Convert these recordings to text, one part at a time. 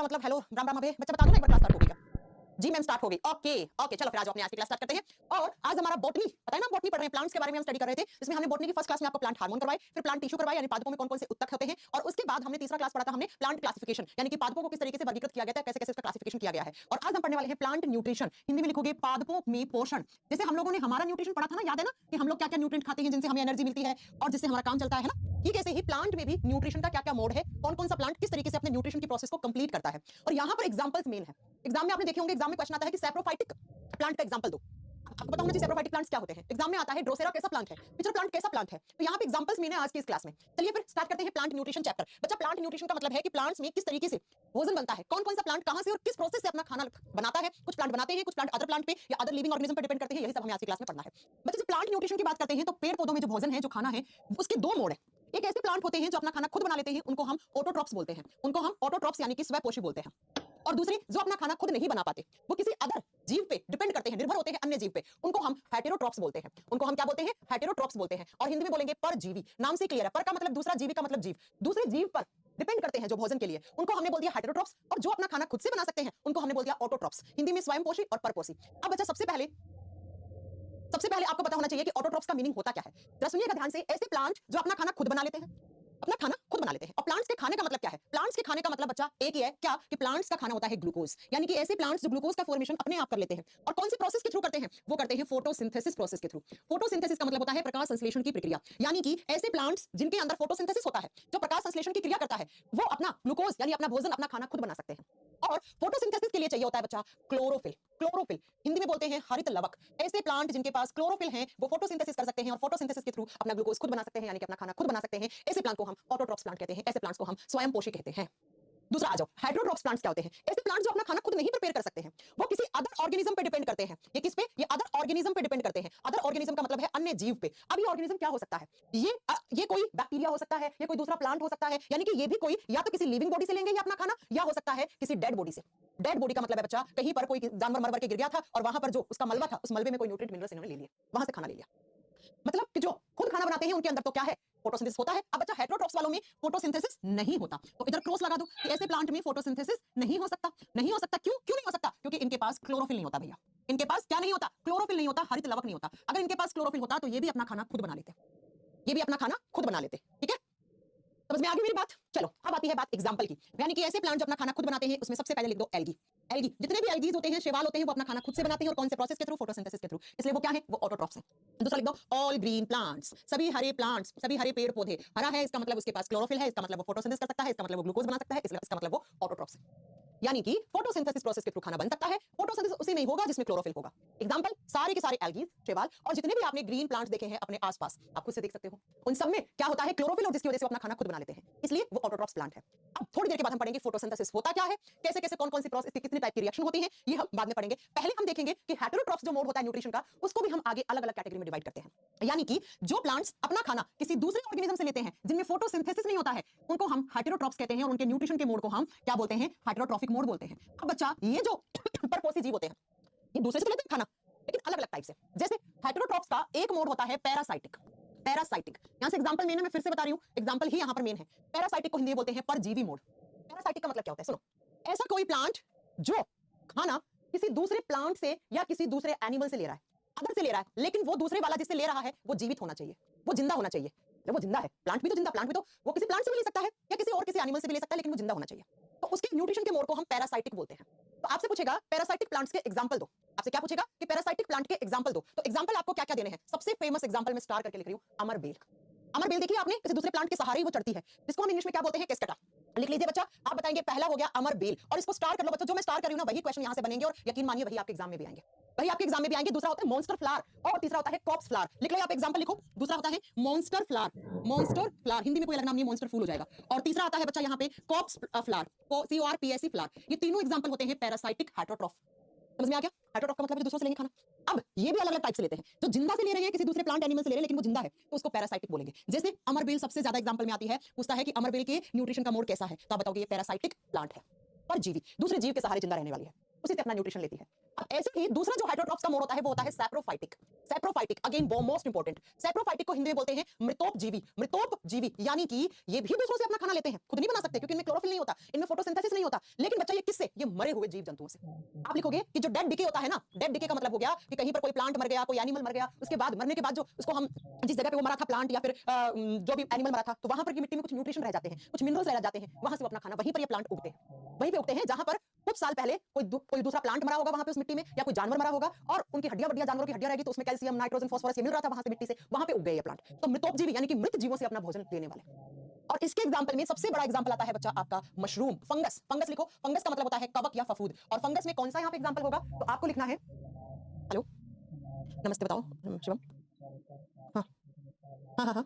मतलब हेलो राम राम। अबे बच्चा बता दो ना, एक बार क्लास स्टार्ट हो गई क्या? जी मैम स्टार्ट हो गई। ओके ओके चलो फिर आज अपने आज की क्लास स्टार्ट करते हैं। और आज हमारा बॉटनी, पता है ना बॉटनी पढ़ रहे हैं, प्लांट्स के बारे में हम स्टडी कर रहे थे। इसमें हमने बॉटनी की फर्स्ट क्लास में आपको प्लांट हार्मोन करवाए, फिर प्लांट टिश्यू करवाए यानी पादपों में कौन-कौन से उत्तक होते हैं, और उसके बाद हमने तीसरा क्लास पढ़ा था हमने प्लांट क्लासिफिकेशन यानी कि पादपों को किस तरीके से वर्गीकृत किया गया था, कैसे-कैसे उसका क्लासिफिकेशन किया गया है। और आज हम पढ़ने वाले हैं प्लांट न्यूट्रिशन, हिंदी में लिखोगे पादपों में पोषण। जैसे हम लोगों ने हमारा न्यूट्रिशन पढ़ा था ना, याद है ना कि हम लोग क्या-क्या न्यूट्रिएंट खाते हैं जिनसे हमें एनर्जी मिलती है और जिससे हमारा काम चलता है ना, ठीक ऐसे ही प्लांट में भी न्यूट्रिशन का क्या-क्या मोड है, कौन-कौन सा प्लांट किस तरीके से अपने न्यूट्रिशन की प्रोसेस को कंप्लीट करता है। और यहाँ पर एग्जांपल्स मेन है। एग्जाम में आपने देखे होंगे, एग्जाम में क्वेश्चन आता है कि सैप्रोफाइटिक प्लांट का एग्जांपल दो। आपको पता होना चाहिए सैप्रोफाइटिक प्लांट्स क्या होते हैं। एग्जाम में आता है ड्रोसेरा कैसा प्लांट है, पिचर प्लांट कैसा प्लांट है। तो यहाँ पे एग्जांपल्स मेन है आज की इस क्लास में। चलिए फिर स्टार्ट करते हैं प्लांट न्यूट्रिशन चैप्टर। बच्चा प्लांट न्यूट्रिशन का मतलब है कि प्लांट्स में किस तरीके से भोजन बनता है, कौन-कौन सा प्लांट कहां से और किस प्रोसेस से अपना खाना बनाता है। कुछ प्लांट बनाते हैं, कुछ प्लांट अदर प्लांट पे या अदर लिविंग ऑर्गेनिज्म पे डिपेंड करते हैं। यही सब हमें आज की क्लास में पढ़ना है। बच्चे जब प्लांट न्यूट्रिशन की बात करते हैं तो पेड़ पौधों में जो भोजन है, जो खाना है, उसके दो मोड है। एक ऐसे प्लांट होते हैं जो अपना खाना खुद बना लेते हैं, उनको हम ऑटोट्रॉप्स बोलते हैं। उनको हम ऑटोट्रॉप्स यानी कि स्वपोषी बोलते हैं। और दूसरे जो अपना खाना खुद नहीं बना पाते, वो किसी अदर जीव पे डिपेंड करते हैं, निर्भर होते हैं अन्य जीव पे, उनको हम हेटेरोट्रॉप्स बोलते हैं। उनको हम क्या बोलते हैं? हेटेरोट्रॉप्स बोलते हैं। और हिंदी में बोलेंगे परजीवी। नाम से क्लियर है, पर का मतलब दूसरा, जीवी का मतलब जीव। दूसरे जीव पर डिपेंड करते हैं जो भोजन के लिए, उनको हमने बोल दिया हेटेरोट्रॉप्स। और जो अपना खाना खुद से बना सकते हैं उनको हमने बोल दिया ऑटोट्रॉप्स। हिंदी में स्वयंपोषी और परपोषी। अब बच्चा सबसे पहले आपको पता होना चाहिए कि ऑटोट्रॉप्स का मीनिंग होता क्या है। जरा सुनिएगा ध्यान से। ऐसे प्लांट जो अपना खाना खुद बना लेते हैं, अपना खाना खुद बना लेते हैं। और प्लांट्स के खाने का मतलब क्या है? प्लांट्स के खाने का मतलब बच्चा एक ही है, क्या कि प्लांट्स का खाना होता है ग्लूकोज। यानी कि ऐसे प्लांट्स जो ग्लूकोज का फॉर्मेशन अपने आप कर लेते हैं। और कौन सी प्रोसेस के थ्रू करते हैं? वो करते हैं फोटोसिंथेसिस प्रोसेस के थ्रू। फोटोसिंथेसिस का मतलब होता है प्रकाश संश्लेषण की प्रक्रिया। यानी कि ऐसे प्लांट्स जिनके अंदर फोटोसिंथेसिस होता है, जो प्रकाश संश्लेषण की क्रिया करता है, वो अपना ग्लूकोज यानी अपना भोजन, अपना खाना खुद बना सकते हैं। और फोटोसिंथेसिस के लिए चाहिए होता है बच्चा क्लोरोफिल। क्लोरोफिल हिंदी में बोलते हैं हरित लवक। ऐसे प्लांट जिनके पास क्लोरोफिल है वो फोटोसिंथेसिस कर सकते हैं और फोटोसिंथेसिस के थ्रू अपना ग्लूकोज खुद बना सकते हैं, यानी कि अपना खाना खुद बना सकते हैं। ऐसे प्लांट को हम ऑटोट्रॉप्स प्लांट कहते हैं। ऐसे प्लांट्स को हम स्वयंपोषी कहते हैं। दूसरा आ जाओ, हेटेरोट्रॉप्स प्लांट्स क्या होते हैं? ऐसे प्लांट्स जो अपना खाना खुद नहीं प्रिपेयर कर सकते हैं, वो किसी अदर ऑर्गेनिज्म पे डिपेंड करते हैं। ये किस पे? ये अदर ऑर्गेनिज्म पे डिपेंड करते हैं। अदर ऑर्गेनिज्म का मतलब है अन्य जीव पे। अब ये ऑर्गेनिज्म क्या हो सकता है? ये कोई बैक्टीरिया हो सकता है, ये कोई दूसरा प्लांट हो सकता है, यानी कि ये भी कोई या तो किसी लिविंग बॉडी से लेंगे ये अपना खाना, या हो सकता है किसी डेड बॉडी से। डेड बॉडी का मतलब है बच्चा कहीं पर कोई जानवर मर के गिर गया था और वहां पर जो उसका मलबा था, उस मलबे में कोई न्यूट्रिएंट मिनरल्स इन्होंने ले लिए, वहां से खाना ले लिया। मतलब कि जो खुद खाना बनाते हैं उनके अंदर तो क्या है? फोटोसिंथेसिस होता है। अब बच्चा हेटेरोट्रॉप्स वालों में फोटोसिंथेसिस नहीं होता, तो इधर क्रॉस लगा दो कि ऐसे प्लांट में फोटोसिंथेसिस नहीं हो सकता। नहीं हो सकता क्यों? क्यों नहीं हो सकता? क्योंकि इनके पास क्लोरोफिल नहीं होता भैया। इनके पास क्या नहीं होता? क्लोरोफिल नहीं होता, हरित लवक नहीं होता। अगर इनके पास क्लोरोफिल होता तो ये भी अपना खाना खुद बना लेते, ये भी अपना खाना खुद बना लेते। ठीक है, समझ में आ गई मेरी बात? चलो अब आती है बात एग्जांपल की, यानी कि ऐसे प्लांट जो अपना खाना खुद बनाते हैं उसमें सबसे पहले लिख दो एल्गी। एल्गी, जितने भी एल्गीज होते हैं, शैवाल होते हैं, वो अपना खाना खुद से बनाते हैं और कौन से प्रोसेस के थ्रू? फोटोसिंथेसिस के थ्रू। इसलिए वो क्या है? वो ऑटोट्रॉप्स हैं। दूसरा लिख दो ऑल ग्रीन प्लांट्स, सभी हरे प्लांट्स, सभी हरे पेड़ पौधे। हरा है इसका मतलब उसके पास क्लोरोफिल है, इसका मतलब वो फोटोसिंथेसिस कर सकता है, इसका मतलब वो ग्लूकोज बना सकता है, इसका मतलब वो ऑटोट्रॉप्स है। यानी कि फोटोसिंथेसिस प्रोसेस के थ्रू खाना बन सकता है। फोटोसिंथेसिस उसी में ही होगा जिसमें क्लोरोफिल होगा। एग्जांपल सारे के सारे एल्गीज, शैवाल और जितने भी आपने ग्रीन प्लांट्स देखे हैं अपने आसपास, आप खुद से देख सकते हो, उन सब में क्या होता है? क्लोरोफिल, और जिसकी वजह से वो अपना खाना खुद बना लेते हैं, इसलिए वो ऑटोट्रॉप्स प्लांट है। अब थोड़ी देर के बाद हम पढ़ेंगे फोटोसिंथेसिस होता क्या है, कैसे कैसे कौन कौन सी प्रोसेस, कितनी टाइप की रिएक्शन होती है, ये हम बाद में पढ़ेंगे। पहले हम देखेंगे कि हेटेरोट्रॉप्स जो मोड होता है न्यूट्रिशन का, उसको भी हम आगे अलग अलग कैटेगरी में डिवाइड करते हैं। यानी कि जो प्लांट्स अपना खाना किसी दूसरे ऑर्गेनिज्म से लेते हैं, जिनमें फोटोसिंथेसिस नहीं होता है, उनको हम हेटेरोट्रॉप्स कहते हैं और उनके न्यूट्रिशन के मोड को हम क्या बोलते हैं? हेटेरोट्रॉफिक मोड बोलते हैं। अब बच्चा ये जो परपोषी जीव होते हैं, ये दूसरे से लेते हैं खाना, लेकिन अलग अलग टाइप से। जैसे हेटेरोट्रॉप्स का एक मोड होता है पैरासाइटिक। पैरासाइटिक यहां से एग्जांपल मेन है, मैं फिर से बता रही हूं, एग्जांपल ही यहां पर मेन है। पैरासाइटिक को हिंदी में बोलते हैं परजीवी मोड। पैरासाइटिक का मतलब क्या होता है? सुनो, ऐसा कोई प्लांट जो खाना किसी दूसरे प्लांट से या किसी दूसरे एनिमल से ले रहा है, अदर से ले रहा है, लेकिन वो दूसरे वाला जिससे ले रहा है वो जीवित होना चाहिए, वो जिंदा होना चाहिए। जब वो जिंदा है, प्लांट भी तो जिंदा, प्लांट भी तो वो किसी प्लांट से भी ले सकता है या किसी और किसी एनिमल से भी ले सकता है, लेकिन वो जिंदा होना चाहिए। तो उसके न्यूट्रिशन के मोड को हम पैरासाइटिक बोलते हैं। तो आपसे पूछेगा पैरासाइटिक प्लांट्स के एग्जांपल दो। आपसे क्या पूछेगा कि पैरासाइटिक प्लांट के एग्जांपल दो। तो एग्जांपल आपको क्या क्या देने हैं? सबसे फेमस एग्जांपल में स्टार करके लिख रही हूं, अमरबेल। अमरबेल देखिए आपने, किसी दूसरे प्लांट के सहारे ही वो चढ़ती है, जिसको हम इंग्लिश में क्या बोलते हैं? केस्केटा। लिख लीजिए बच्चा, आप बताएंगे पहला हो गया अमरबेल, और इसको स्टार कर लो बच्चों। जो मैं स्टार कर रही हूं ना, वही क्वेश्चन यहां से बनेंगे और यकीन मानिए वही आपके एग्जाम में भी आएंगे, वही आपके एग्जाम में भी आएंगे। दूसरा होता है मॉन्स्टर फ्लावर और तीसरा होता है कॉप्स फ्लावर। लिख लो, आप एग्जांपल लिखो। दूसरा होता है monster flower, monster flower Hindi में कोई अलग नाम नहीं, मॉन्स्टर फूल हो जाएगा। और तीसरा आता है बच्चा यहाँ पे कॉप्स फ्लावर, CORPSE फ्लावर। ये तीनों एग्जांपल होते हैं पैरासाइटिक हेटेरोट्रॉफ। समझ में आ गया? हेटेरोट्रॉफ का मतलब है दूसरों से लेंगे खाना। अब ये भी अलग अलग टाइप से लेते हैं, जो जिंदा से ले रहे हैं, किसी दूसरे प्लांट एनिमल से ले रहे हैं, लेकिन वो जिंदा है, तो उसको पैरासाइटिक बोलेंगे। जैसे अमरबेल सबसे ज्यादा एग्जांपल में आती है, पूछता है कि अमरबेल के न्यूट्रिशन का मोड कैसा है, तो आप बताओगे ये पैरासाइटिक प्लांट है, परजीवी, दूसरे जीव के सहारे जिंदा रहने वाली है, उसी से अपना न्यूट्रिशन लेती है। अब ऐसे ही दूसरा जो हेटेरोट्रॉप्स का मोड होता है वो होता है सैप्रोफाइटिक। सैप्रोफाइटिक अगेन वो मोस्ट इंपॉर्टेंट। सैप्रोफाइटिक को हिंदी में बोलते हैं मृतोपजीवी। मृतोपजीवी यानी कि ये भी दूसरों से अपना खाना लेते हैं, खुद नहीं बना सकते क्योंकि इनमें क्लोरोफिल नहीं होता, इनमें फोटोसिंथेसिस नहीं होता। लेकिन बच्चा ये किससे? ये मरे हुए जीव जंतुओं से। आप लिखोगे कि जो डेड डिके होता है ना, डेड डिके का मतलब हो गया कि कहीं पर कोई प्लांट मर गया, कोई एनिमल मर गया, उसके बाद मरने के बाद जो उसको हम जिस जगह पे वो मरा था प्लांट या फिर जो भी एनिमल मरा था, तो वहां पर की मिट्टी में कुछ न्यूट्रिशन रह जाते हैं, कुछ मिनरल्स रह जाते हैं, वहां से वो अपना खाना वहीं पर ये प्लांट उगते हैं। वहीं पे उगते हैं जहां पर कुछ साल पहले कोई दूसरा प्लांट मरा होगा वहां पे उस मिट्टी में, या कोई जानवर मरा होगा और उनकी हड्डियां जानवरों की हड्डियां रहेगी तो उसमें कैल्शियम नाइट्रोजन फास्फोरस ये मिल रहा था वहां से मिट्टी से, वहां पे उग गए ये प्लांट। तो मृतोपजीवी यानी कि मृत जीवों से अपना भोजन लेने वाले। और इसके एग्जांपल में सबसे बड़ा एग्जांपल आता है बच्चा आपका मशरूम, फंगस। फंगस लिखो, फंगस का मतलब होता है कवक या फफूंद। और फंगस में कौन सा यहाँ पे एग्जांपल होगा? तो आपको लिखना है, हेलो नमस्ते बताओ शिवम। हाँ हाँ हाँ हाँ,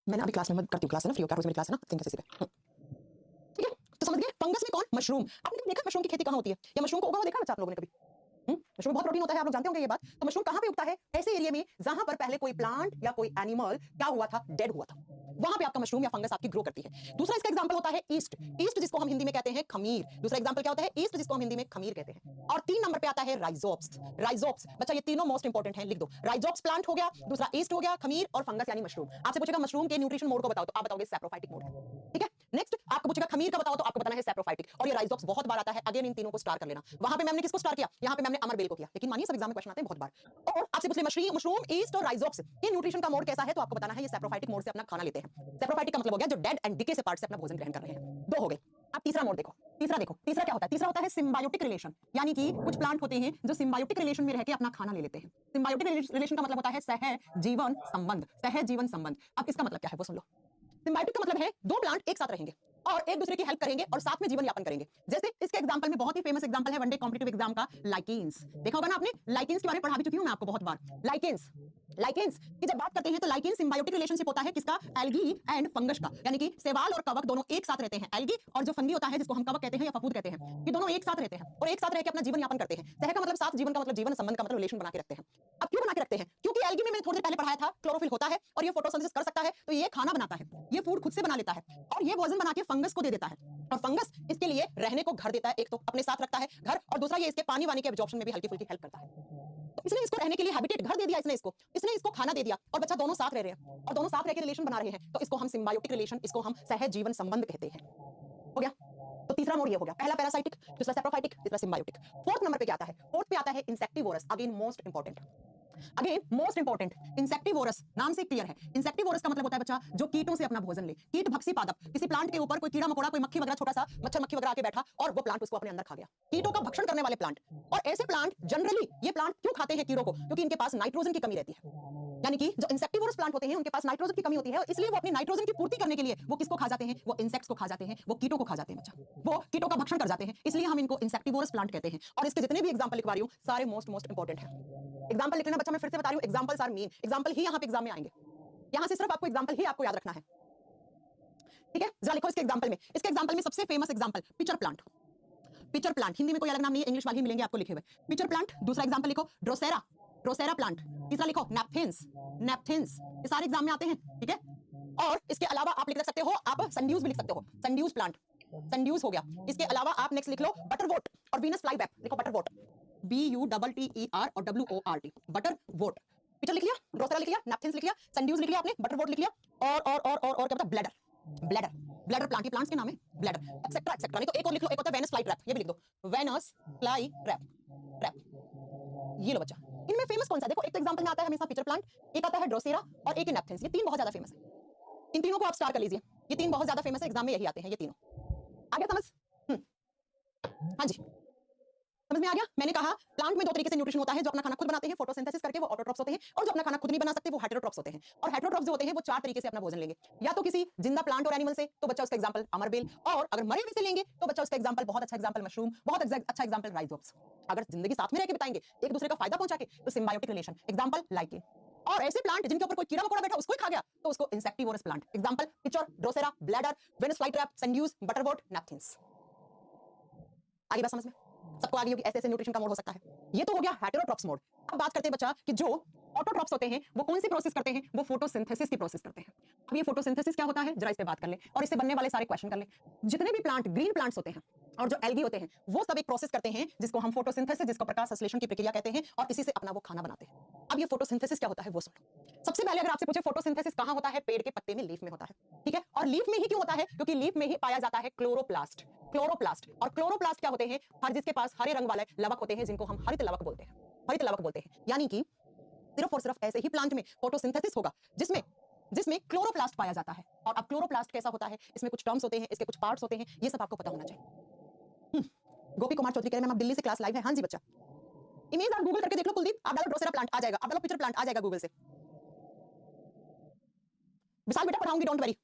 मैंने अभी क्लास में करती हूँ, क्लास है ना फ्री होकर, रोज मेरी क्लास है ना 3 बजे से। ठीक है, तो समझ गए फंगस में कौन? मशरूम। आपने कभी देखा मशरूम की खेती कहाँ होती है या मशरूम को उगा हुआ देखा बच्चा आप लोगों ने कभी? मशरूम बहुत प्रोटीन होता है, आप लोग जानते होंगे ये बात। तो मशरूम कहाँ पे उगता है? ऐसे एरिया में जहां पर पहले कोई प्लांट या कोई एनिमल क्या हुआ था? डेड हुआ था, वहां पे आपका मशरूम या फंगस आपकी ग्रो करती है। दूसरा इसका एग्जांपल होता है ईस्ट। ईस्ट जिसको हम हिंदी में कहते हैं खमीर। दूसरा एग्जांपल क्या होता है? ईस्ट जिसको हम हिंदी में खमीर कहते हैं। और 3 नंबर पे आता है राइजोप्स। राइजोप्स बच्चा ये तीनों मोस्ट इंपोर्टेंट है, लिख दो। राइजोप्स प्लांट हो गया, दूसरा ईस्ट हो गया, खमीर और फंगस यानी मशरूम। आपसे पूछेगा मशरूम के न्यूट्रिशन मोड को बताओ तो आप बताओगे सैप्रोफाइटिक मोड। ठीक है, नेक्स्ट आपको पूछेगा खमीर का बताओ तो आपको बताना है सैप्रोफाइटिक। और ये राइजोप्स बहुत बार आता है, अगेन इन तीनों को स्टार कर लेना। वहां पे मैम ने किसको स्टार किया? यहाँ पे मैम ने अमरबेल को किया, लेकिन मानिए सब एग्जाम में क्वेश्चन आते हैं बहुत बार। और आपसे पूछे मशरूम, ईस्ट और राइजोप्स ये न्यूट्रिशन का मोड कैसा है, तो आपको बताना है ये सैप्रोफाइटिक मोड से अपना खाना लेते हैं। सैप्रोफाइटिक का मतलब हो गया जो डेड एंड डिके से पार्ट से अपना भोजन ग्रहण कर रहे हैं। 2 हो गए। अब तीसरा मोड देखो, तीसरा देखो, तीसरा क्या होता है? तीसरा होता है सिम्बायोटिक रिलेशन। यानी कि कुछ प्लांट होते हैं जो सिम्बायोटिक रिलेशन में रहकर अपना खाना ले लेते हैं। सिम्बायोटिक रिलेशन का मतलब होता है सह जीवन संबंध। सह जीवन संबंध, अब इसका मतलब क्या है वो सुन लो। सिम्बायोटिक का मतलब है 2 प्लांट एक साथ रहेंगे और एक दूसरे की हेल्प करेंगे और साथ में जीवन यापन करेंगे। जैसे इसके एग्जांपल में बहुत ही फेमस एग्जांपल है वनडे कॉम्पिटिटिव एग्जाम का लाइकेंस। देखा होगा ना आपने, लाइकेंस के बारे में पढ़ा भी चुकी हूं मैं आपको बहुत बार। लाइकेंस की जब बात करते हैं तो लाइकेंस सिम्बायोटिक रिलेशनशिप होता है किसका? एल्गी एंड फंगस का। यानी कि शैवाल और कवक दोनों एक साथ रहते हैं। एल्गी और जो फंगी होता है जिसको हम कवक कहते हैं या फफूंद कहते हैं, ये दोनों एक साथ रहते हैं और एक साथ रहकर अपना जीवन यापन करते हैं। सह का मतलब साथ, जीवन का मतलब जीवन, संबंध का मतलब रिलेशन बना के रखते हैं। अब क्यों बना के रखते हैं? क्योंकि एल्गी में मैंने थोड़ी देर पहले पढ़ाया था क्लोरोफिल होता है और ये फोटोसिंथेसिस कर सकता है, तो ये खाना बनाता है, ये फूड खुद से बना लेता है और ये भोजन बना के फंगस को दे देता है। और फंगस इसके लिए रहने को घर देता है, एक तो अपने साथ रखता है घर, और दूसरा ये इसके पानी वानी के एब्जॉर्प्शन में भी हल्की फुल्की हेल्प करता है। तो इसने इसको रहने के लिए हैबिटेट घर दे दिया, इसने इसको खाना दे दिया और बच्चा दोनों साथ रह रहे हैं और दोनों साथ रह के रिलेशन बना रहे हैं, तो इसको हम सिम्बायोटिक रिलेशन, इसको हम सह जीवन संबंध कहते हैं। हो गया? तो तीसरा मोड ये हो गया, पहला पैरासाइटिक, दूसरा सैप्रोफाइटिक, तीसरा सिम्बायोटिक। फोर्थ नंबर पे क्या आता है? फोर्थ पे आता है insectivorous. Again most important, insectivorous नाम से क्लियर है। इंसेक्टिवोरस का मतलब होता है बच्चा जो कीटों से अपना भोजन ले। कीट भक्षी पादप, किसी प्लांट के ऊपर कोई कीड़ा मकोड़ा, कोई मक्खी वगैरह, छोटा सा मच्छर मक्खी वगैरह आके बैठा और वो प्लांट उसको अपने अंदर खा गया। कीटों का भक्षण करने वाले प्लांट। और ऐसे प्लांट जनरली, ये प्लांट क्यों खाते हैं कीड़ों को? क्योंकि इनके पास नाइट्रोजन की कमी रहती है। यानी कि जो इंसेक्टिवोरस प्लांट होते हैं उनके पास नाइट्रोजन की कमी होती है और इसलिए वो अपनी नाइट्रोजन की पूर्ति करने के लिए वो किसको खा जाते हैं? वो इंसेक्ट्स को खा जाते हैं, वो कीटों को खा जाते हैं बच्चा, वो कीटों का भक्षण कर जाते हैं, इसलिए हम इनको इंसेक्टिवोरस प्लांट कहते हैं। और इसके जितने भी एग्जांपल लिखवा रही हूं सारे मोस्ट इंपॉर्टेंट हैं। एग्जांपल लिख लेना बच्चा, मैं फिर से बता रही हूं, एग्जांपल्स आर मेन, एग्जांपल ही यहां पे एग्जाम में आएंगे, यहां से सिर्फ आपको एग्जांपल ही आपको याद रखना है। ठीक है, जरा लिखो इसके एग्जांपल में, इसके एग्जांपल में सबसे famous example pitcher plant. Pitcher plant Hindi में कोई अलग नाम नहीं है, इंग्लिश वाले ही मिलेंगे आपको लिखे हुए। Pitcher plant. दूसरा एग्जांपल लिखो ड्रोसेरा, ड्रोसेरा प्लांट। तीसरा लिखो नैप्थिन्स, नैप्थिन्स, ये सारे एग्जाम में आते हैं। ठीक है, और इसके अलावा आप लिख सकते हो, आप सनड्यूज भी लिख सकते हो, सनड्यूज प्लांट, सनड्यूज हो गया। इसके अलावा आप नेक्स्ट लिख लो बटरवोट और वीनस फ्लाईवेप, लिखो बटरवोट, BUTTER और WORT, बटरवोट। पिचर लिख लिया, ड्रोसेरा लिख लिया, नैप्थिन्स लिख लिया, सनड्यूज लिख लिया आपने, बटरवोट लिख लिया, और क्या बता, bladder, bladder, bladder plant, plants के नाम है ब्लैडर, एक्सेट्रा एक्सेट्रा। नहीं तो एक और लिख लो, एक होता है वेनस फ्लाई ट्रैप, ये भी लिख दो, वेनस फ्लाई ट्रैप, ट्रैप। ये लो बच्चा, इनमें फेमस कौन सा? देखो एक तो एग्जांपल में आता है हमेशा पिचर प्लांट, एक आता है ड्रोसेरा और एक है नैप्थिन्स। ये 3 बहुत ज्यादा फेमस है, इन तीनों को आप स्टार कर लीजिए, ये 3 बहुत ज्यादा फेमस है, एग्जाम में यही आते हैं ये तीनों। आ गया समझ? हाँ जी, समझ में आ गया? मैंने कहा प्लांट में 2 तरीके से न्यूट्रिशन होता है, जो अपना खाना खुद बनाते हैं फोटोसिंथेसिस करके, वो ऑटोट्रॉप्स होते हैं, और जो अपना खाना खुद नहीं बना सकते वो हेटेरोट्रॉप्स होते हैं। और हेटेरोट्रॉप्स जो होते हैं वो 4 तरीके से अपना भोजन लेंगे, या तो किसी जिंदा प्लांट और एनिमल से, तो बच्चा उसका एग्जांपल अमरबेल, और अगर मरे हुए से लेंगे तो बच्चा उसका एग्जांपल, बहुत अच्छा एग्जांपल मशरूम, बहुत अच्छा एग्जांपल राइजोप्स। अगर जिंदगी साथ में रह के बिताएंगे, एक दूसरे का फायदा पहुंचा के, तो सिम्बायोटिक रिलेशन, एग्जांपल लाइकेन। और ऐसे प्लांट जिनके ऊपर कोई कीड़ा मकोड़ा बैठा उसको ही खा गया, तो उसको insectivorous plant, example pitcher, drosera, bladder, Venus fly trap, sundews, butterwort, nepenthes. आगे बात समझ में सबको आ गई होगी? ऐसे ऐसे न्यूट्रिशन का मोड हो सकता है। ये तो हो गया हेटेरोट्रॉप्स मोड। अब बात करते हैं बच्चा कि जो ऑटोट्रॉप्स होते हैं वो कौन सी प्रोसेस करते हैं? वो फोटोसिंथेसिस की प्रोसेस करते हैं। अब ये फोटोसिंथेसिस क्या होता है जरा इस पे बात कर ले और इससे बनने वाले सारे क्वेश्चन कर ले। जितने भी प्लांट, ग्रीन प्लांट्स होते हैं, और जो एल्गी होते हैं वो सब एक प्रोसेस करते हैं जिसको हम फोटोसिंथेसिस, जिसको प्रकाश संश्लेषण की प्रक्रिया कहते हैं, और इसी से अपना वो खाना बनाते हैं। अब ये फोटोसिंथेसिस क्या होता है वो सुनो। सबसे पहले अगर आपसे पूछे फोटोसिंथेसिस कहां होता है, पेड़ के पत्ते में, लीफ में होता है, ठीक है। और लीफ में ही क्यों होता है, क्योंकि लीफ में ही पाया जाता है क्लोरोप्लास्ट। क्लोरोप्लास्ट और क्लोरोप्लास्ट क्या होते हैं, हर जिसके पास हरे रंग वाले लवक होते हैं जिनको हम हरित लवक बोलते हैं। हरित लवक बोलते हैं यानी कि सिर्फ और सिर्फ ऐसे ही प्लांट में फोटोसिंथेसिस होगा जिसमें जिसमें क्लोरोप्लास्ट पाया जाता है। और अब क्लोरोप्लास्ट कैसा होता है, इसमें कुछ टर्म्स होते हैं, इसके कुछ पार्ट्स होते हैं, ये सब आपको पता होना चाहिए। गोपी कुमार चौधरी कह रहे हैं मैम आप दिल्ली से क्लास लाइव है। हाँ जी बच्चा, इमेज आप गूगल करके देख लो कुलदीप, आप डालो ड्रोसेरा प्लांट आ जाएगा, आप डालो पिक्चर प्लांट आ जाएगा गूगल से। विशाल बेटा पढ़ाऊंगी, डोंट वरी।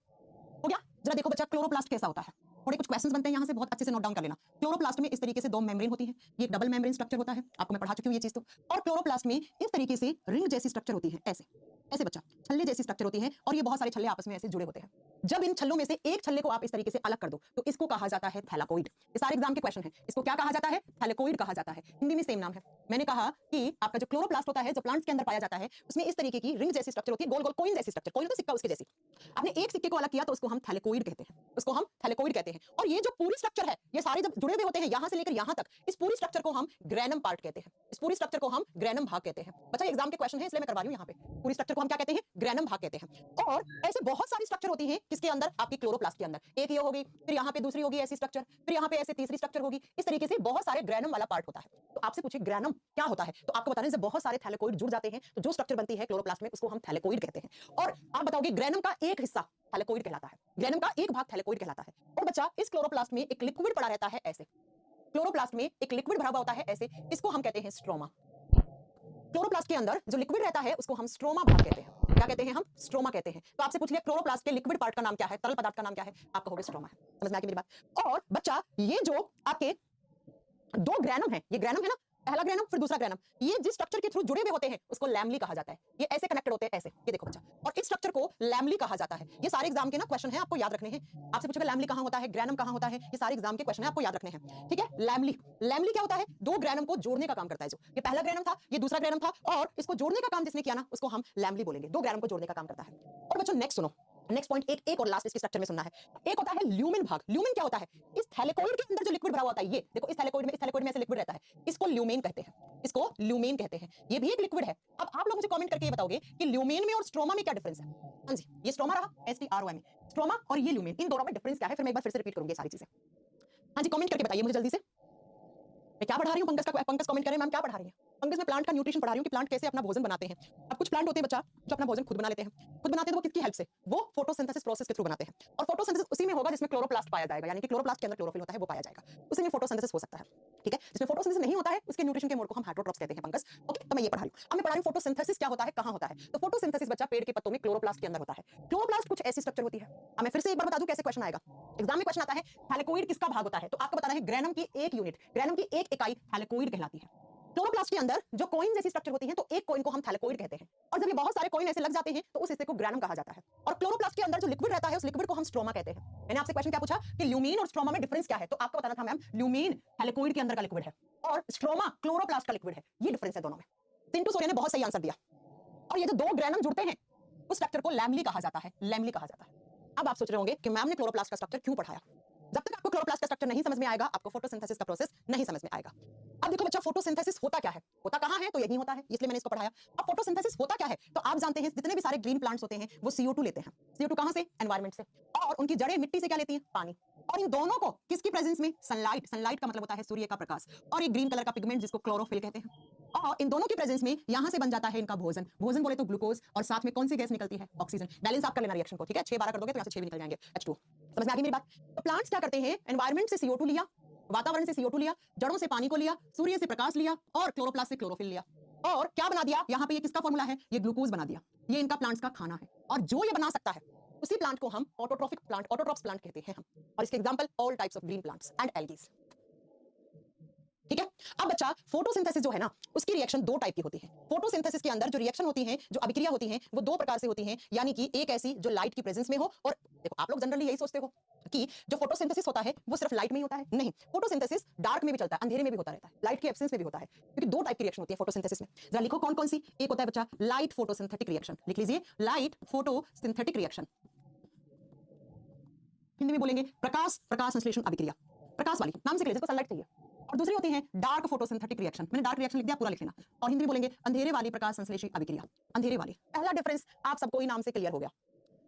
हो गया, जरा देखो बच्चा क्लोरोप्लास्ट कैसा होता है। थोड़े कुछ क्वेश्चंस बनते हैं यहाँ से, बहुत अच्छे से नोट डाउन कर लेना। क्लोरोप्लास्ट में इस तरीके से दो मेम्ब्रेन होती है, ये डबल मेम्ब्रेन स्ट्रक्चर होता है, आपको मैं पढ़ा चुकी हूँ ये चीज तो। और क्लोरोप्लास्ट में इस तरीके से रिंग जैसी स्ट्रक्चर होती है, ऐसे ऐसे बच्चा, छल्ले जैसी स्ट्रक्चर होती है, और ये बहुत सारे छल्ले आपस में ऐसे जुड़े होते हैं। जब इन छल्लों में से एक छल्ले को आप इस तरीके से अलग कर दो तो इसको कहा जाता है थैलाकोइड। ये सारे एग्जाम के क्वेश्चन है, इसको क्या कहा जाता है, थैलाकोइड कहा जाता है। हिंदी में सेम नाम है। मैंने कहा कि आपका जो क्लोरोप्लास्ट होता है, जो प्लांट्स के अंदर पाया जाता है, उसमें इस तरीके की रिंग जैसी स्ट्रक्चर होती है, गोल गोल कोइन जैसी स्ट्रक्चर, कोइन तो सिक्का उसके जैसी। आपने एक सिक्के को अलग किया तो उसको हम थैलाकोइड कहते हैं, उसको हम थैलाकोइड कहते हैं। और ये जो पूरी स्ट्रक्चर है, ये सारे जब जुड़े हुए होते हैं यहां से लेकर यहां तक, इस पूरी स्ट्रक्चर को हम ग्रेनम पार्ट कहते हैं। इस पूरी स्ट्रक्चर को हम ग्रेनम भाग कहते हैं। बच्चा एग्जाम के क्वेश्चन है इसलिए मैं करवा रही हूं यहाँ पे। पूरी स्ट्रक्चर को हम क्या कहते हैं, ग्रेनम भाग कहते हैं। और ऐसे बहुत सारी स्ट्रक्चर होती है किसके अंदर, आपकी क्लोरोप्लास्ट के अंदर। एक ये होगी, फिर यहाँ पे दूसरी होगी ऐसी स्ट्रक्चर, फिर यहाँ पे ऐसे तीसरी स्ट्रक्चर होगी। इस तरीके से बहुत सारे ग्रेनम वाला पार्ट होता है। तो आपसे पूछे ग्रेनम क्या होता है, तो आपको बताने से बहुत सारे थैलेकोइड जुड़ जाते हैं, तो जो स्ट्रक्चर बनती है क्लोरोप्लास्ट में उसको हम थैलेकोइड कहते हैं। और आप बताओगे ग्रेनम का एक हिस्सा थैलेकोइड कहलाता है, ग्रेनम का एक भाग थैलेकोइड कहलाता है। और बच्चा इस क्लोरोप्लास्ट में एक लिक्विड पड़ा रहता है ऐसे, क्लोरोप्लास्ट में एक लिक्विड भरा हुआ होता है ऐसे, इसको हम कहते हैं स्ट्रोमा। क्लोरोप्लास्ट के अंदर जो लिक्विड रहता है उसको हम स्ट्रोमा भाग कहते हैं। क्या कहते हैं हम, स्ट्रोमा कहते हैं। तो आपसे पूछ लिया क्लोरोप्लास्ट के लिक्विड पार्ट का नाम क्या है, तरल पदार्थ का नाम क्या है, आप कहोगे स्ट्रोमा है। समझ में आ गई मेरी बात। और बच्चा ये जो आपके दो ग्रेनम है, ये ग्रेनम है ना, पहला ग्रेनम फिर दूसरा ग्रेनम, ये जिस स्ट्रक्चर के थ्रू जुड़े हुए होते हैं उसको लैमली कहा जाता है। ये ऐसे कनेक्टेड होते हैं ऐसे, ये देखो बच्चा, और इस स्ट्रक्चर को लैमली कहा जाता है। ये सारे एग्जाम के ना क्वेश्चन है, आपको याद रखने हैं। आपसे पूछेगा लैमली कहां होता है, ग्रेनम कहां होता है, ये सारे एग्जाम के क्वेश्चन है, आपको याद रखने हैं। ठीक है, लैमली, लैमली क्या होता है, दो ग्रेनम को जोड़ने का काम करता है। जो ये पहला ग्रेनम था, ये दूसरा ग्रेनम था, और इसको जोड़ने का काम जिसने किया ना उसको हम लैमली बोलेंगे। दो ग्रेनम को जोड़ने का काम करता है। और बच्चों नेक्स्ट सुनो, नेक्स्ट पॉइंट एक और लास्ट इसके स्ट्रक्चर में सुनना है। एक होता है ल्यूमेन भाग। ल्यूमेन क्या होता है, इस थैलेकोइड के अंदर जो लिक्विड भरा होता है, ये देखो इस थैलेकोइड में ऐसे लिक्विड रहता है, इसको ल्यूमेन कहते हैं, इसको ल्यूमेन कहते हैं। ये भी एक लिक्विड है। अब आप लोग मुझे कमेंट करके ये बताओगे कि ल्यूमेन में और स्ट्रोमा में क्या डिफरेंस है। हां जी, ये स्ट्रोमा रहा, STROMA, स्ट्रोमा, और ये ल्यूमेन, इन दोनों में डिफरेंस क्या है, फिर मैं एक बार फिर से रिपीट करूंगी ये सारी चीजें। हां जी, कमेंट करके बताइए मुझे जल्दी से। मैं क्या पढ़ा रही हूँ, पंकज कमेंट करें मैम क्या पढ़ा रही है। पंकज में प्लांट का न्यूट्रिशन पढ़ा रही हूँ कि प्लांट कैसे अपना भोजन बनाते हैं। अब कुछ प्लांट होते हैं बच्चा जो अपना भोजन खुद बना लेते हैं। खुद बनाते हैं तो वो किसकी हेल्प से, वो फोटोसिंथेसिस प्रोसेस के थ्रू बनाते हैं। और फोटोसिंथेसिस उसी में होगा जिसमें क्लोरोप्लास्ट पाया जाएगा, यानी कि क्लोरोप्लास्ट के अंदर क्लोरोफिल होता है वो पाया जाएगा, उसी में फोटोसिंथेसिस हो सकता है। ठीक है, जिसमें फोटोसिंथेसिस नहीं होता है उसके न्यूट्रिशन के मोड को हम हेटेरोट्रॉप्स कहते हैं पंकज। ओके, तो मैं ये पढ़ा रही हूँ। अब मैं पढ़ा रही हूँ फोटोसिंथेसिस क्या होता है, कहां होता है। तो फोटोसिंथेसिस बच्चा पेड़ के पत्तों में क्लोरोप्लास्ट के अंदर होता है। क्लोरोप्लास्ट कुछ ऐसी स्ट्रक्चर होती है। अब मैं फिर से एक बार बता दूं कैसे क्वेश्चन आएगा एग्जाम में। क्वेश्चन आता है थैलेकोइड किसका भाग होता है, तो आपको बताना है ग्रेनम की एक यूनिट, ग्रेनम की एक इकाई थैलेकोइड कहलाती है। क्लोरोप्लास्ट के अंदर जो कॉइन जैसी स्ट्रक्चर होती है तो एक कॉइन को हम थैलेकोइड कहते हैं। और जब ये बहुत सारे कॉइन ऐसे लग जाते हैं तो उस हिस्से को ग्रेनम कहा जाता है। और क्लोरोप्लास्ट के अंदर जो लिक्विड रहता है उस लिक्विड को हम स्ट्रोमा कहते हैं। मैंने आपसे क्वेश्चन क्या पूछा कि ल्यूमीन और स्ट्रोमा में डिफरेंस क्या है, तो आपको बताना था मैम ल्यूमीन थैलेकोइड के अंदर का लिक्विड है और स्ट्रोमा क्लोरोप्लास्ट का लिक्विड है, ये डिफरेंस है दोनों में। सिंटू सोरेन ने बहुत सही आंसर दिया। और ये जो दो ग्रेनम जुड़ते हैं उस स्ट्रक्चर को लैमली कहा जाता है, लैमली कहा जाता है। अब आप सोच रहे होंगे कि मैम ने क्लोरोप्लास्ट का स्ट्रक्चर क्यों पढ़ाया। जब तक आपको क्लोरोप्लास्ट का स्ट्रक्चर नहीं समझ में आएगा आपको फोटोसिंथेसिस का प्रोसेस नहीं समझ में आएगा। अब देखो बच्चा फोटोसिंथेसिस होता क्या है, होता कहां है, तो यही होता है, इसलिए मैंने इसको पढ़ाया। अब फोटोसिंथेसिस होता क्या है, तो आप जानते हैं जितने भी सारे ग्रीन प्लांट्स होते हैं वो CO2 लेते हैं। CO2 कहां से, एनवायरमेंट से, और उनकी जड़ें मिट्टी से क्या लेती हैं, पानी। और इन दोनों को किसकी प्रेजेंस में, सनलाइट, सनलाइट का मतलब होता है सूर्य का प्रकाश, और एक ग्रीन कलर का पिगमेंट जिसको क्लोरोफिल कहते हैं। और इन दोनों की प्रेजेंस में यहां से बन जाता है इनका भोजन। भोजन बोले तो ग्लूकोज, और साथ में कौन सी गैस निकलती है, ऑक्सीजन। बैलेंस आप कर लेना रिएक्शन को, ठीक है, 6-12 कर दोगे तो यहां से 6 भी निकल जाएंगे, H2। समझ में आ गई मेरी बात। तो प्लांट्स क्या करते हैं, एनवायरमेंट से CO2 लिया, वातावरण से CO2 लिया, जड़ों से पानी को लिया, सूर्य से प्रकाश लिया, और क्लोरोप्लास्ट से क्लोरोफिल लिया, और क्या बना दिया, यहाँ पे ये किसका फॉर्मूला है, ये ग्लूकोज बना दिया। ये इनका प्लांट्स का खाना है, और जो ये बना सकता है उसी प्लांट को हम ऑटोट्रॉफिक प्लांट, ऑटोट्रॉप्स प्लांट कहते हैं हम। और इसके example all types of green plants and algae. ठीक है। अब बच्चा फोटोसिंथेसिस जो है ना उसकी रिएक्शन दो टाइप की होती है। फोटोसिंथेसिस के अंदर जो रिएक्शन होती है, जो अभिक्रिया होती है, वो दो प्रकार से होती है। यानी कि एक ऐसी जो लाइट की प्रेजेंस में हो, और देखो आप लोग जनरली यही सोचते हो कि जो फोटोसिंथेसिस होता है वो सिर्फ लाइट में ही होता है। नहीं, फोटोसिंथेसिस डार्क में भी चलता है, अंधेरे में भी होता रहता है, लाइट की एब्सेंस में भी होता है। क्योंकि दो टाइप की रिएक्शन होती है फोटोसिंथेसिस में। जरा लिखो कौन कौन सी। एक होता है बच्चा लाइट फोटोसिंथेटिक रिएक्शन, लिख लीजिए लाइट फोटोसिंथेटिक रिएक्शन। हिंदी में बोलेंगे प्रकाश संश्लेषण अभिक्रिया। प्रकाश वाली, नाम से क्लियर, जिसको सनलाइट चाहिए। और दूसरी होती है डार्क फोटोसिंथेटिक रिएक्शन। मैंने डार्क रिएक्शन लिख दिया, पूरा लिख लेना। और हिंदी में बोलेंगे अंधेरे वाली प्रकाश संश्लेषी अभिक्रिया, अंधेरे वाली। पहला डिफरेंस आप सबको ही नाम से क्लियर हो गया।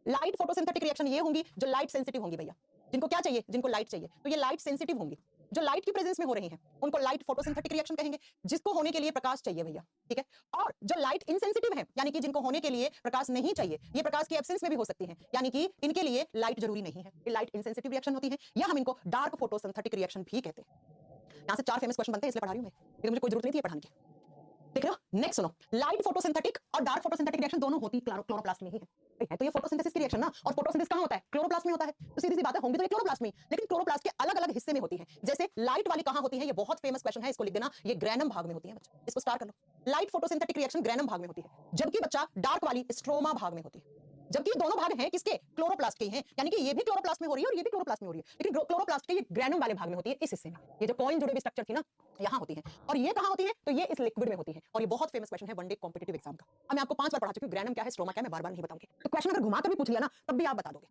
लाइट फोटोसिंथेटिक रिएक्शन ये होंगी जो लाइट सेंसिटिव होंगी भैया, जिनको क्या चाहिए, जिनको लाइट चाहिए, तो ये लाइट सेंसिटिव होंगी। जो लाइट की प्रेजेंस में हो रही हैं उनको लाइट फोटोसिंथेटिक रिएक्शन कहेंगे, जिसको होने के लिए प्रकाश चाहिए भैया, ठीक है। और जो लाइट इनसेंसिटिव है, यानी कि जिनको होने के लिए प्रकाश नहीं चाहिए, ये प्रकाश की एब्सेंस में भी हो सकती हैं, यानी कि इनके लिए लाइट जरूरी नहीं है, ये लाइट इनसेंसिटिव रिएक्शन होती है, या हम इनको डार्क फोटोसिंथेटिक रिएक्शन भी कहते हैं। यहाँ से 4 फेमस क्वेश्चन बनते हैं, इसलिए पढ़ा रही हूं मैं, लेकिन मुझे कोई जरूरत नहीं थी पढ़ाने की। देख रहे हो, नेक्स्ट सुनो, लाइट फोटोसिंथेटिक और डार्क फोटोसिंथेटिक रिएक्शन दोनों होती क्लोरोप्लास्ट में ही है। तो ये फोटोसिंथेसिस की रिएक्शन ना, और फोटोसिंथेसिस कहां होता है, क्लोरोप्लास्ट में होता है। तो सीधी सी बात है, होंगी तो ये क्लोरोप्लास्ट में, लेकिन क्लोरोप्लास्ट के अलग अलग हिस्से में होती है। जैसे लाइट वाली कहां होती है, ये बहुत फेमस क्वेश्चन है, इसको लिख देना, ये ग्रैनम भाग में होती है बच्चा, इसको स्टार कर लो। लाइट फोटोसिंथेटिक रिएक्शन ग्रैनम भाग में होती है, जबकि बच्चा डार्क वाली स्ट्रोमा भाग में होती है। जबकि ये दोनों भाग हैं किसके, क्लोरोप्लास्ट के हैं, यानी कि ये भी क्लोरोप्लास्ट में हो रही है और ये भी क्लोरोप्लास्ट में हो रही है, लेकिन क्लोरोप्लास्ट के ये ग्रैनम वाले भाग में होती है, इस हिस्से में। ये जो कॉइन जुड़े हुए स्ट्रक्चर थी ना, यहाँ होती है। और ये कहाँ होती है, तो ये इस लिक्विड में होती है। और ये बहुत फेमस क्वेश्चन है वनडे कॉम्पिटिटिव एग्जाम का। अब मैं आपको 5 बार पढ़ा चुकी हूँ, ग्रैनम क्या है, स्ट्रोमा क्या है, मैं बार बार नहीं बताऊंगी। तो क्वेश्चन अगर घुमा कर भी पूछ लिया ना, तब भी आप बता दोगे,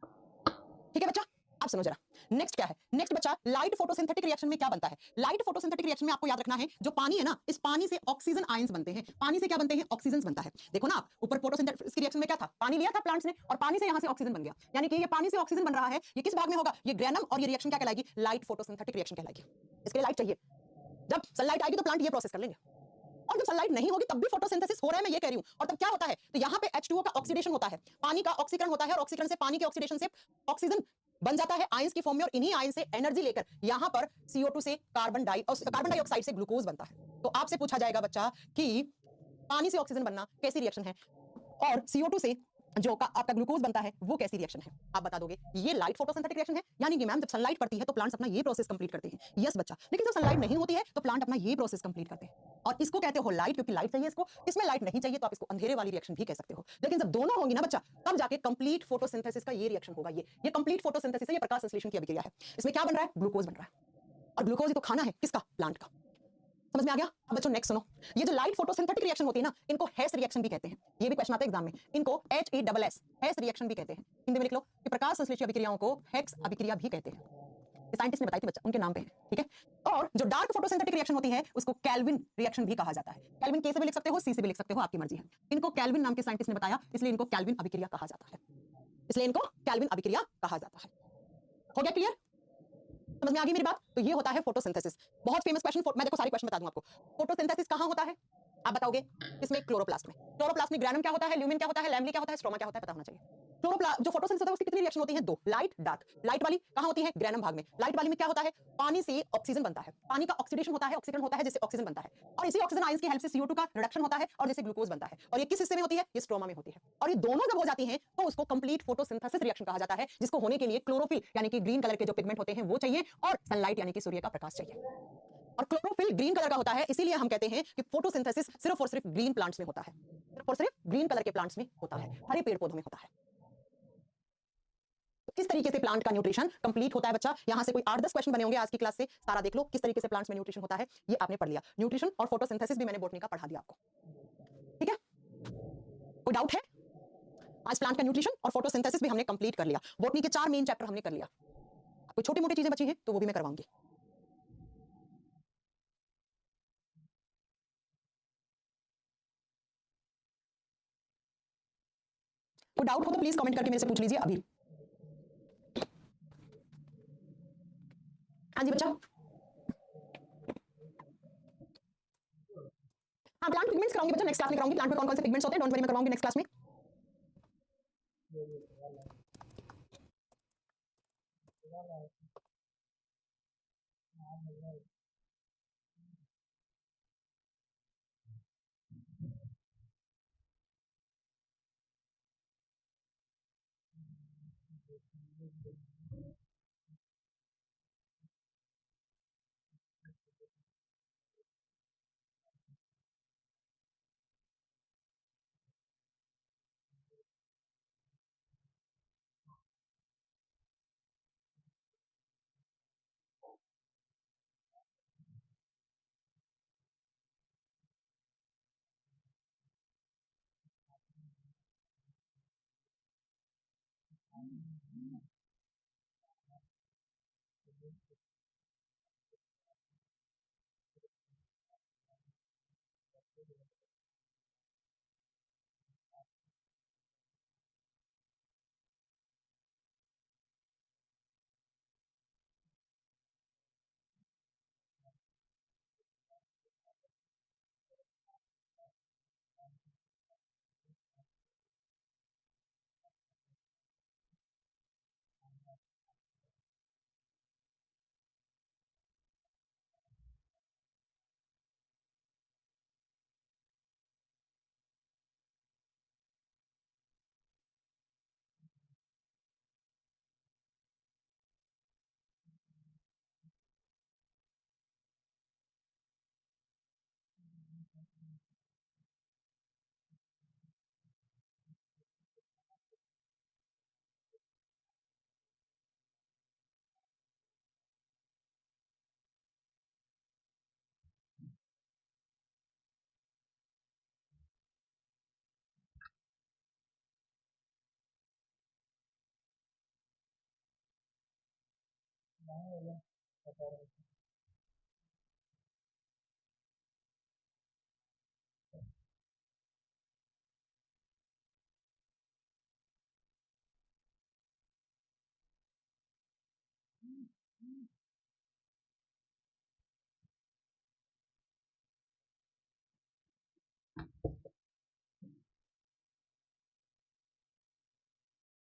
ठीक है बच्चा। अब सुनो जरा, नेक्स्ट क्या है, नेक्स्ट बच्चा, लाइट फोटोसिंथेटिक रिएक्शन में क्या बनता है। लाइट फोटोसिंथेटिक रिएक्शन में आपको याद रखना है, जो पानी है ना, इस पानी से ऑक्सीजन आयंस बनते हैं। पानी से क्या बनते हैं, ऑक्सीजन बनता है। देखो ना आप, ऊपर फोटोसिंथेसिस की रिएक्शन में क्या था, पानी लिया था प्लांट्स ने, और पानी से यहां से ऑक्सीजन बन गया, यानी कि ये पानी से ऑक्सीजन बन रहा है। ये किस भाग में होगा, ये ग्रैनम, और ये रिएक्शन क्या कहलाएगी, लाइट फोटोसिंथेटिक रिएक्शन कहलाएगी। इसके लिए लाइट चाहिए, जब सनलाइट आएगी तो प्लांट ये प्रोसेस कर लेंगे। और जब सनलाइट नहीं होगी तब भी फोटोसिंथेसिस हो रहा है, मैं ये कह रही हूं। और तब क्या होता है, तो यहाँ पे H2O का ऑक्सीडेशन होता है, पानी का ऑक्सीकरण होता है, और ऑक्सीकरण से पानी के ऑक्सीडेशन से ऑक्सीजन बन जाता है आयंस की फॉर्म में, और इन्हीं आयंस से एनर्जी लेकर यहाँ पर CO2 से कार्बन डाइऑक्साइड से ग्लूकोज बनता है। तो आपसे पूछा जाएगा बच्चा कि पानी से ऑक्सीजन बनना कैसी रिएक्शन है, और CO2 से जो आपका ग्लूकोज बनता है वो कैसी रिएक्शन है, आप बता दोगे। ये लाइट फोटोसिंथेटिक रिएक्शन है, यानी कि मैम जब सनलाइट पड़ती है तो प्लांट्स अपना ये प्रोसेस कंप्लीट करते हैं। यस बच्चा, लेकिन जब सनलाइट नहीं होती है तो प्लांट अपना ये प्रोसेस कंप्लीट करते हैं, और इसको कहते हो लाइट, क्योंकि लाइट चाहिए इसको। इसमें लाइट नहीं चाहिए तो आप इसको अंधेरे वाली रिएक्शन भी कह सकते हो। लेकिन जब दोनों होंगी ना बच्चा, तब जाके कंप्लीट फोटोसिंथेसिस का ये रिएक्शन होगा। ये कंप्लीट फोटोसिंथेसिस है, ये प्रकाश संश्लेषण की अभिक्रिया है। इसमें क्या बन रहा है, ग्लूकोज बन रहा है, और ग्लूकोज ही तो खाना है किसका, प्लांट का। समझ में आ गया। अब बच्चों नेक्स्ट सुनो, ये जो लाइट फोटोसिंथेटिक रिएक्शन होती है ना, इनको हेस रिएक्शन भी कहते हैं। ये भी क्वेश्चन आता है एग्जाम में, इनको HESS हेस रिएक्शन भी कहते हैं। हिंदी में लिख लो कि प्रकाश संश्लेषी अभिक्रियाओं को हेक्स अभिक्रिया भी कहते हैं। ये साइंटिस्ट ने बताई थी बच्चा, उनके नाम पे है, ठीक है। और जो डार्क फोटोसिंथेटिक रिएक्शन होती है उसको कैल्विन रिएक्शन भी कहा जाता है। कैल्विन के से भी लिख सकते हो, सी से भी लिख सकते हो, आपकी मर्जी है। इनको कैल्विन नाम के साइंटिस्ट ने बताया, इसलिए इनको कैल्विन अभिक्रिया कहा जाता है, इसलिए इनको कैल्विन अभिक्रिया कहा जाता है। हो गया क्लियर, समझ में आ गई मेरी बात। तो ये होता है फोटोसिंथेसिस, बहुत फेमस क्वेश्चन। मैं देखो सारे क्वेश्चन बता दूं आपको। फोटोसिंथेसिस कहां होता है, आप बताओगे, इसमें क्लोरोप्लास्ट में। क्लोरोप्लास्ट में ग्रैनम क्या होता है, ल्यूमिन क्या होता है, लैम्बली क्या होता है, स्ट्रोमा क्या होता है, पता होना चाहिए। क्लोरोप्लास्ट जो फोटोसिंथेसिस होता है उसकी कितनी रिएक्शन होती है, 2, लाइट डार्क। लाइट वाली कहां होती है, ग्रैनम भाग में। लाइट वाली में क्या होता है, पानी से ऑक्सीजन बनता है, पानी का ऑक्सीडेशन होता है, ऑक्सीकरण होता है, जिससे ऑक्सीजन बनता है, और इसी ऑक्सीजन आयंस की हेल्प से CO2 का रिडक्शन होता है, और जिससे ग्लूकोज बनता है। और ये किस हिस्से में होती है, ये स्ट्रोमा में होती है। और ये दोनों जब हो जाती हैं तो उसको कंप्लीट फोटोसिंथेसिस रिएक्शन कहा जाता है, जिसको होने के लिए क्लोरोफिल यानी कि ग्रीन कलर के जो पिगमेंट होते हैं वो चाहिए, और सनलाइट यानी कि सूर्य का प्रकाश चाहिए। और क्लोरोफिल ग्रीन कलर का होता है, इसीलिए हम कहते हैं कि फोटोसिंथेसिस सिर्फ और सिर्फ ग्रीन प्लांट्स में होता है, सिर्फ और सिर्फ ग्रीन कलर के प्लांट्स में होता है, हरे पेड़ पौधों में होता है। तो किस तरीके से प्लांट का न्यूट्रिशन कंप्लीट होता है बच्चा, यहां से कोई 8-10 क्वेश्चन बने होंगे आज की क्लास से, सारा देख लो किस तरीके से प्लांट्स में न्यूट्रिशन होता है, ये आपने पढ़ लिया। न्यूट्रिशन और फोटोसिंथेसिस भी मैंने बॉटनी का पढ़ा दिया आपको, ठीक है। कोई डाउट है, आज प्लांट का न्यूट्रिशन और फोटोसिंथेसिस भी हमने कंप्लीट कर लिया। बॉटनी के 4 मेन चैप्टर हमने कर लिया, कोई छोटी मोटी चीजें बची हैं तो वो भी मैं करवाऊंगी। कोई डाउट हो तो प्लीज कमेंट करके मेरे से पूछ लीजिए अभी। हाँ जी बच्चा, हाँ प्लांट पिगमेंट्स कराऊंगी बच्चा, नेक्स्ट क्लास में कराऊंगी। प्लांट में कौन कौन से पिगमेंट्स होते हैं, डोंट वरी, मैं करवाऊंगी नेक्स्ट क्लास में। हाँ भैया बता रहे थे।